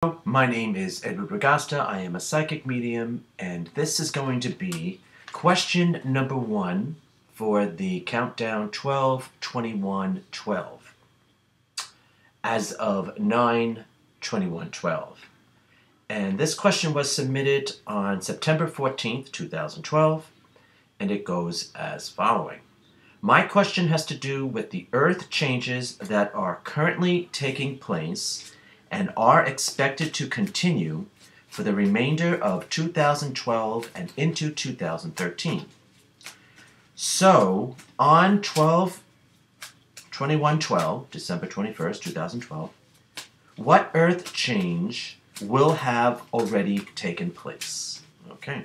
My name is Edward Ragosta. I am a psychic medium, and this is going to be question number 1 for the countdown 12-21-12 as of 9/21/12. And this question was submitted on September 14th, 2012, and it goes as following. My question has to do with the Earth changes that are currently taking place and are expected to continue for the remainder of 2012 and into 2013. So, on 12/21/12, December 21st, 2012, what Earth change will have already taken place? Okay.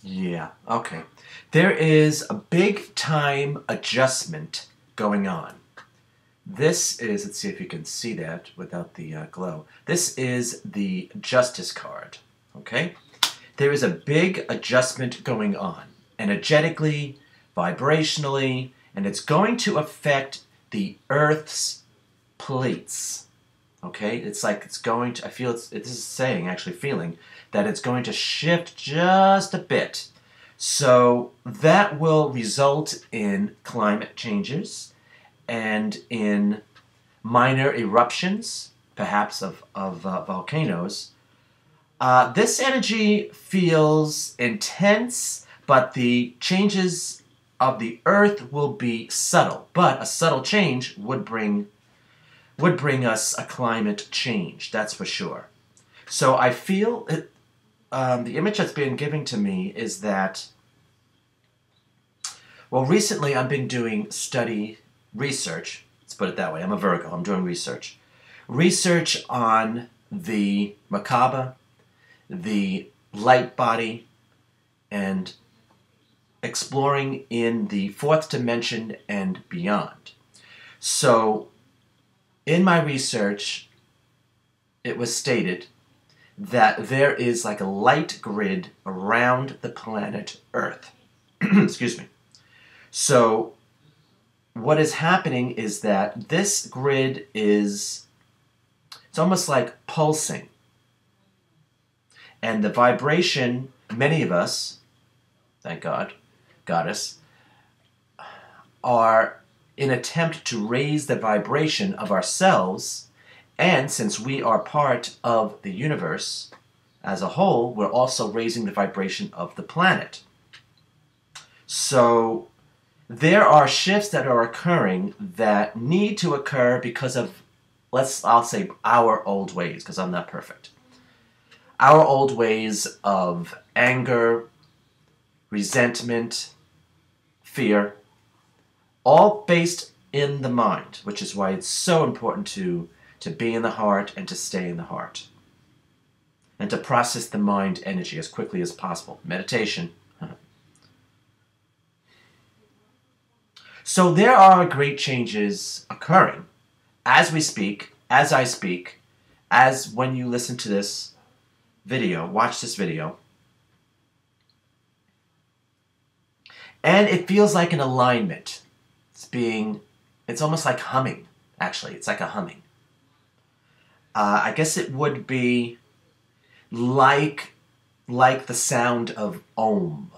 Yeah, okay. There is a big time adjustment going on. This is, let's see if you can see that without the glow. This is the Justice card, okay? There is a big adjustment going on, energetically, vibrationally, and it's going to affect the Earth's plates. Okay, it's like it's going to, I feel this is saying, actually feeling, that it's going to shift just a bit. So that will result in climate changes and in minor eruptions, perhaps of volcanoes. This energy feels intense, but the changes of the Earth will be subtle. But a subtle change would bring us a climate change, that's for sure. So I feel the image that's been given to me is that, well, recently I've been doing research, let's put it that way, I'm a Virgo, I'm doing research on the macabre, the light body, and exploring in the fourth dimension and beyond. So in my research, it was stated that there is like a light grid around the planet Earth. Excuse me. So what is happening is that this grid it's almost like pulsing. And the vibration, many of us, thank God, Goddess, are in attempt to raise the vibration of ourselves, and since we are part of the universe as a whole, we're also raising the vibration of the planet. So there are shifts that are occurring that need to occur because of, I'll say our old ways, because I'm not perfect. Our old ways of anger, resentment, fear, all based in the mind, which is why it's so important to be in the heart and to stay in the heart. And to process the mind energy as quickly as possible. Meditation. So there are great changes occurring as we speak, as I speak, as when you listen to this video, watch this video. And it feels like an alignment. It's almost like humming, actually. It's like a humming. I guess it would be like the sound of Om.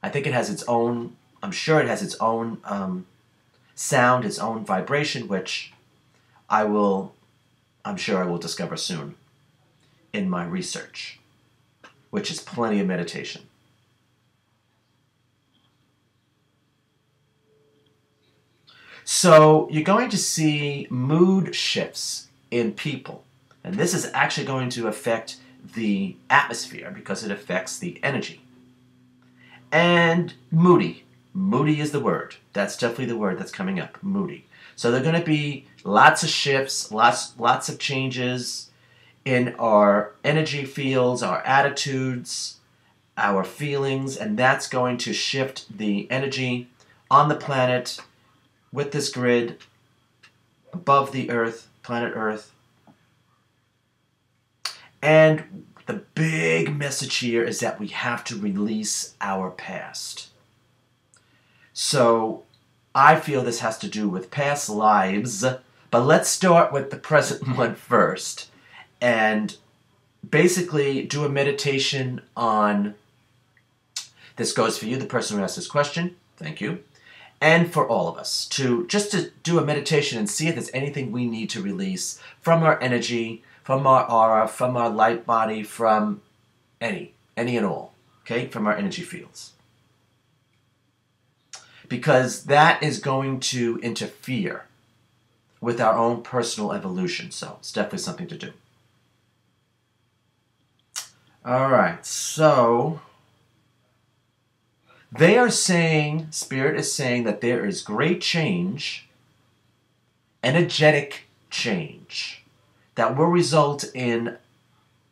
I think it has its own, I'm sure it has its own sound, its own vibration, which I'm sure I will discover soon in my research, which is plenty of meditation. So you're going to see mood shifts in people. And this is actually going to affect the atmosphere because it affects the energy. And moody. Moody is the word. That's definitely the word that's coming up. Moody. So there are going to be lots of shifts, lots of changes in our energy fields, our attitudes, our feelings, and that's going to shift the energy on the planet with this grid above the Earth, planet Earth. And the big message here is that we have to release our past. So I feel this has to do with past lives, but let's start with the present one first. And basically do a meditation on, this goes for you, the person who asked this question, thank you, and for all of us, to do a meditation and see if there's anything we need to release from our energy, from our aura, from our light body, from any and all, okay, from our energy fields. Because that is going to interfere with our own personal evolution, so it's definitely something to do. All right, so they are saying, Spirit is saying that there is great change, energetic change, that will result in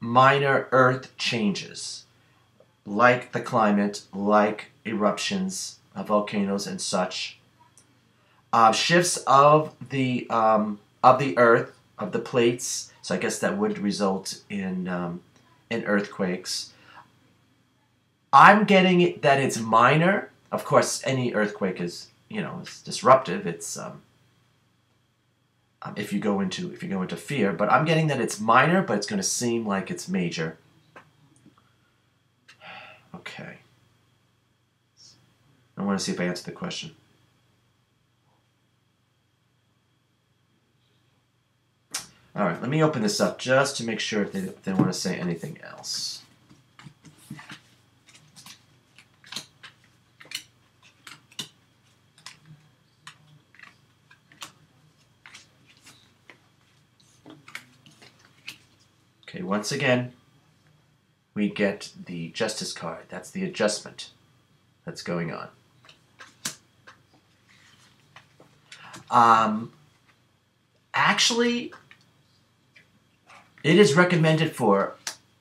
minor earth changes, like the climate, like eruptions of volcanoes and such. Shifts of the earth, of the plates, so I guess that would result in earthquakes. I'm getting it that it's minor. Of course, any earthquake is, it's disruptive. It's if you go into fear. But I'm getting that it's minor, but it's going to seem like it's major. Okay. I want to see if I answered the question. All right, let me open this up just to make sure if they want to say anything else. Okay, once again, we get the Justice card. That's the adjustment that's going on. Actually, it is recommended for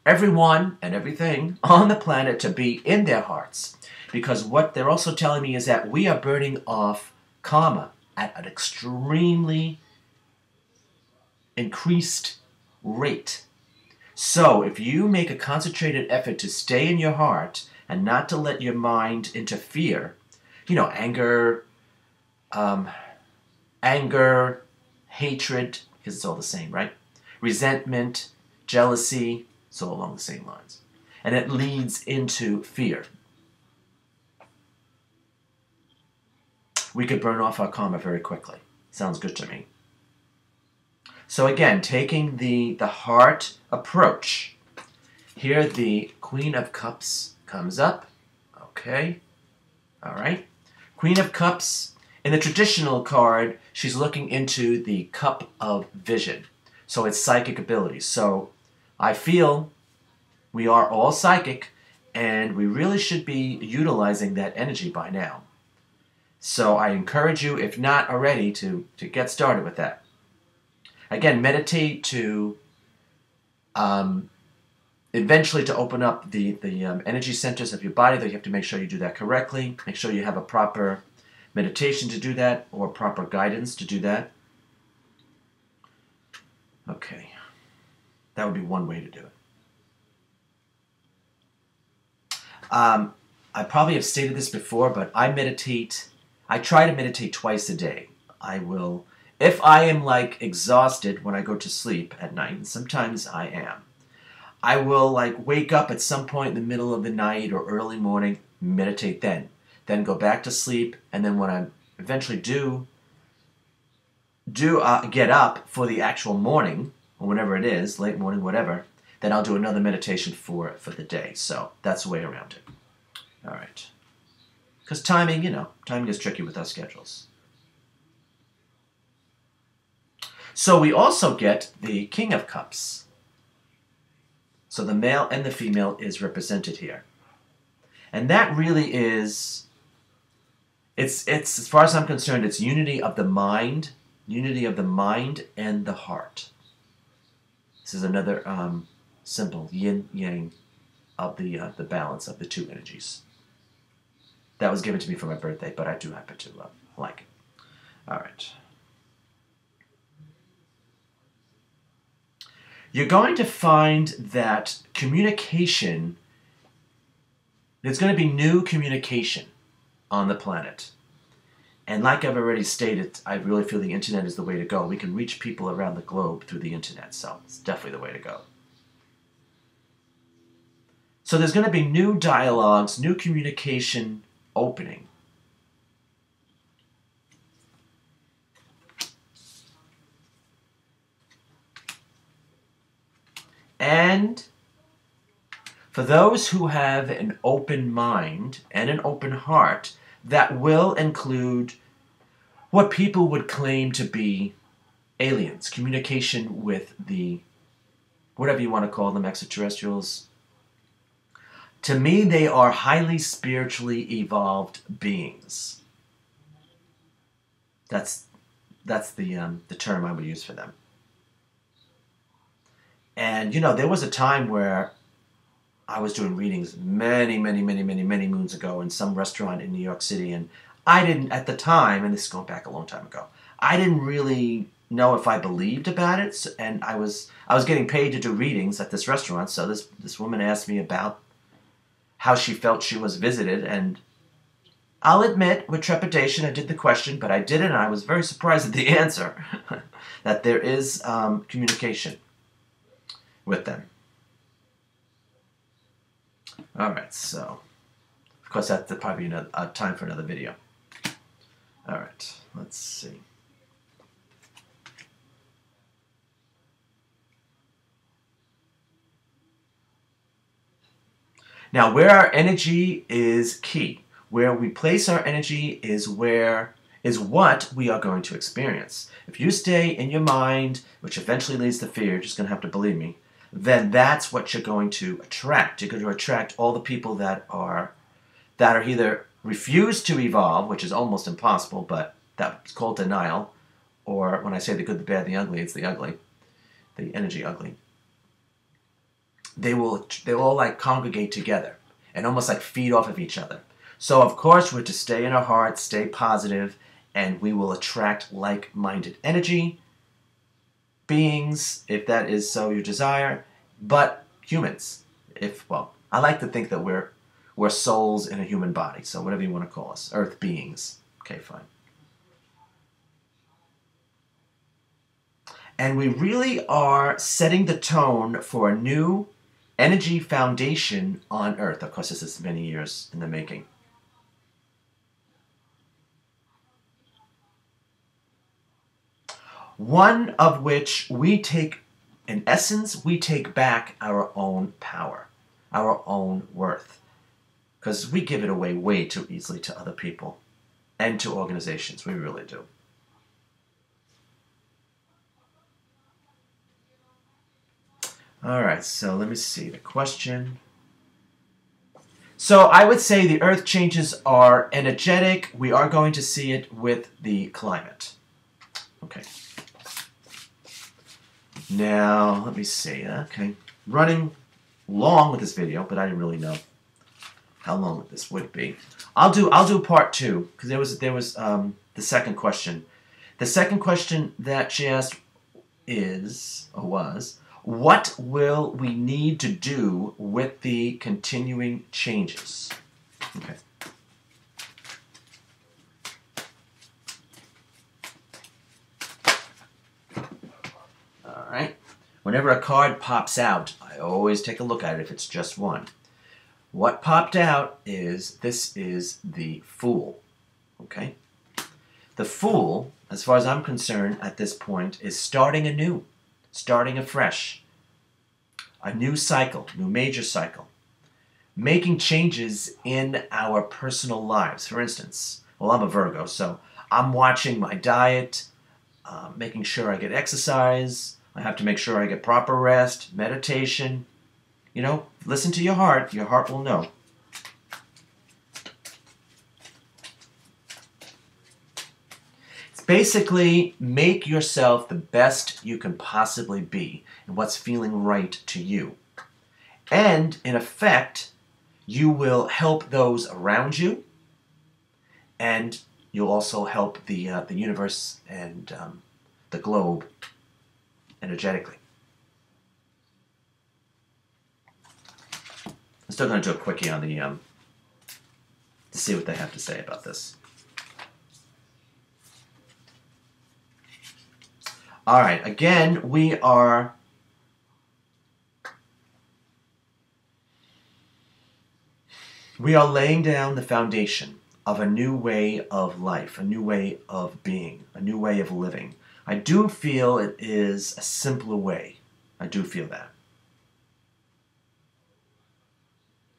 everyone and everything on the planet to be in their hearts. Because what they're also telling me is that we are burning off karma at an extremely increased rate. So if you make a concentrated effort to stay in your heart and not to let your mind interfere, anger, hatred, because it's all the same, right? Resentment, jealousy, it's all along the same lines. And it leads into fear. We could burn off our karma very quickly. Sounds good to me. So again, taking the heart approach. Here the Queen of Cups comes up. Okay. All right. Queen of Cups. In the traditional card, she's looking into the cup of vision. So it's psychic abilities. So I feel we are all psychic, and we really should be utilizing that energy by now. So I encourage you, if not already, to get started with that. Again, meditate to eventually to open up the energy centers of your body. Though you have to make sure you do that correctly. Make sure you have a proper meditation to do that, or proper guidance to do that. Okay. That would be one way to do it. I probably have stated this before, but I try to meditate twice a day. If I am exhausted when I go to sleep at night, and sometimes I am, I will wake up at some point in the middle of the night or early morning, meditate then go back to sleep, and then when I eventually do get up for the actual morning, or whenever it is, late morning, whatever, then I'll do another meditation for the day. So that's the way around it. All right. Because timing is tricky with our schedules. So we also get the King of Cups. So the male and the female is represented here. And that really is, it's as far as I'm concerned, it's unity of the mind and the heart. This is another symbol, yin yang, of the balance of the two energies. that was given to me for my birthday, but I do happen to like it. All right. You're going to find that communication, there's going to be new communication on the planet. And like I've already stated, I really feel the internet is the way to go. We can reach people around the globe through the internet, so it's definitely the way to go. So there's going to be new dialogues, new communication opening. And for those who have an open mind and an open heart, that will include what people would claim to be aliens, communication with the, whatever you want to call them, extraterrestrials. To me, they are highly spiritually evolved beings. That's the term I would use for them. And, you know, there was a time where I was doing readings many moons ago in some restaurant in New York City, and I didn't, at the time, and this is going back a long time ago, I didn't really know if I believed about it, and I was getting paid to do readings at this restaurant, so this woman asked me about how she felt she was visited, and I'll admit, with trepidation, I did the question, but I did it, and I was very surprised at the answer, that there is communication with them. All right, so, of course, that's probably a time for another video. All right, let's see. Now, where our energy is key. Where we place our energy is what we are going to experience. If you stay in your mind, which eventually leads to fear, you're just going to have to believe me, then that's what you're going to attract. You're going to attract all the people that are either refuse to evolve, which is almost impossible, but that's called denial, or when I say the good, the bad, the ugly, it's the ugly, the energy ugly. They'll all like congregate together and almost like feed off of each other. So of course we're to stay in our hearts, stay positive, and we will attract like-minded energy, beings, if that is so your desire, but humans. Well, I like to think that we're souls in a human body, so whatever you want to call us, earth beings. Okay, fine. And we really are setting the tone for a new energy foundation on Earth. Of course, this is many years in the making. One of which we take, in essence, we take back our own power, our own worth. Because we give it away way too easily to other people and to organizations. We really do. All right, so let me see the question. So I would say the Earth changes are energetic. We are going to see it with the climate. Okay. Now, let me see. Okay. Running long with this video, but I didn't really know how long this would be. I'll do part 2, because there was the second question. The second question that she asked was, what will we need to do with the continuing changes? Okay. All right. Whenever a card pops out, I always take a look at it if it's just one. What popped out is, this is the Fool. Okay? The Fool, as far as I'm concerned at this point, is starting anew. Starting afresh, a new cycle, new major cycle, making changes in our personal lives. For instance, well, I'm a Virgo, so I'm watching my diet, making sure I get exercise. I have to make sure I get proper rest, meditation. You know, listen to your heart will know. Basically, make yourself the best you can possibly be in what's feeling right to you. And, in effect, you will help those around you, and you'll also help the universe and the globe energetically. I'm still going to do a quickie on the to see what they have to say about this. All right, again, we are laying down the foundation of a new way of life, a new way of being, a new way of living. I do feel it is a simpler way. I do feel that.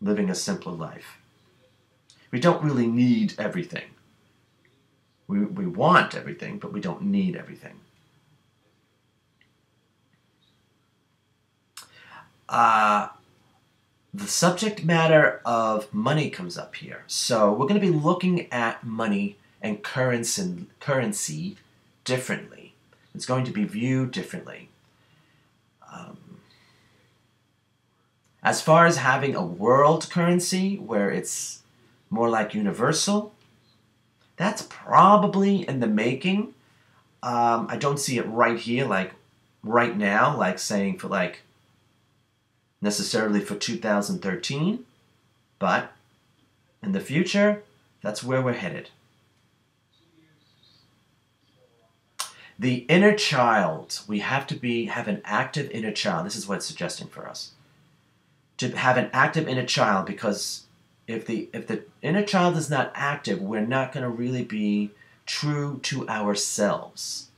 Living a simpler life. We don't really need everything. We want everything, but we don't need everything. The subject matter of money comes up here. So we're going to be looking at money and currency differently. It's going to be viewed differently. As far as having a world currency where it's more like universal, that's probably in the making. I don't see it right here, like right now, like saying for like necessarily for 2013, but in the future, that's where we're headed. The inner child, we have to have an active inner child. This is what it's suggesting for us. To have an active inner child, because if the inner child is not active, we're not going to really be true to ourselves.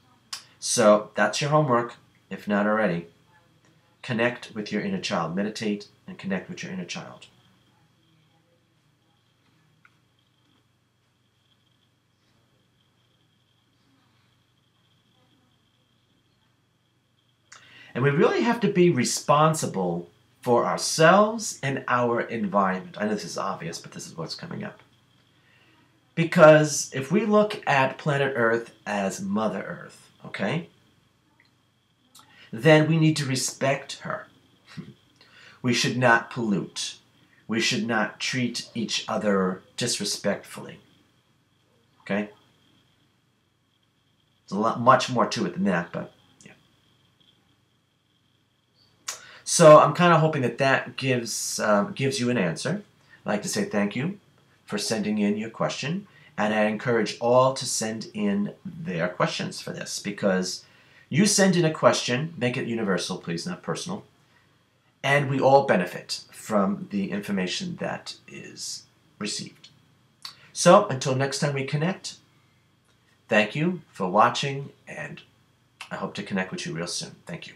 So that's your homework, if not already. Connect with your inner child. Meditate and connect with your inner child. And we really have to be responsible for ourselves and our environment. I know this is obvious, but this is what's coming up. Because if we look at planet Earth as Mother Earth, okay, then we need to respect her. We should not pollute. We should not treat each other disrespectfully. Okay? There's much more to it than that, but yeah. So I'm kind of hoping that gives you an answer. I'd like to say thank you for sending in your question, and I encourage all to send in their questions for this, because you send in a question, make it universal, please, not personal, and we all benefit from the information that is received. So until next time we connect, thank you for watching, and I hope to connect with you real soon. Thank you.